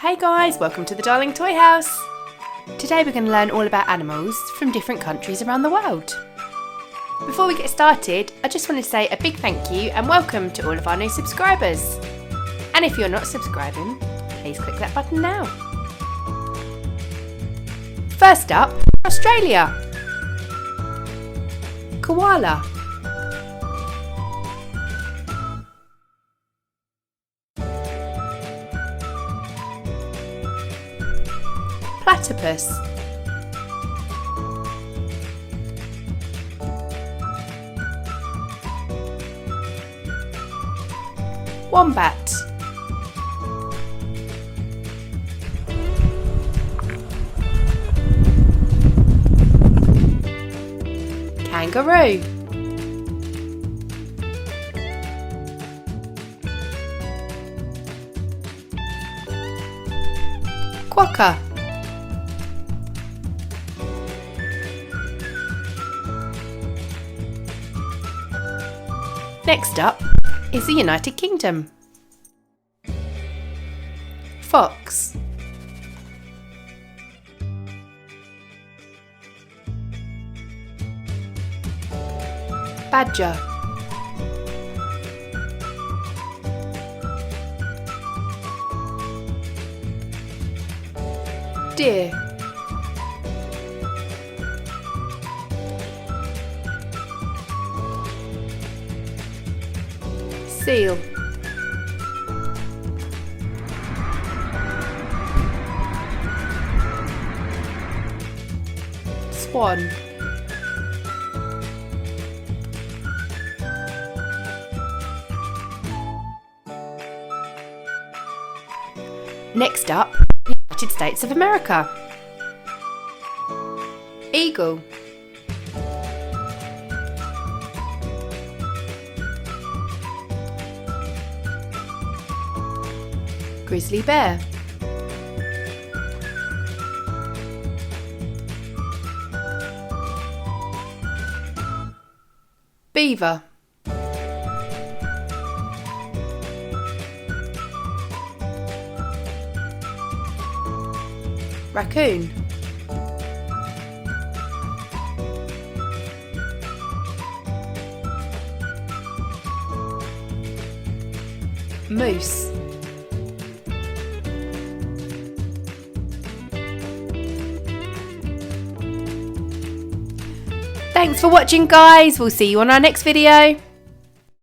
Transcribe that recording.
Hey guys, welcome to the Darling Toy House. Today we're going to learn all about animals from different countries around the world. Before we get started, I just want to say a big thank you and welcome to all of our new subscribers. And if you're not subscribing, please click that button now. First up, Australia. Koala. Platypus. Wombat. Kangaroo. Quokka. Next up is the United Kingdom. Fox. Badger. Deer. Seal. Swan. Next up, United States of America. Eagle. Grizzly bear. Beaver. Raccoon. Moose. Thanks for watching guys, we'll see you on our next video.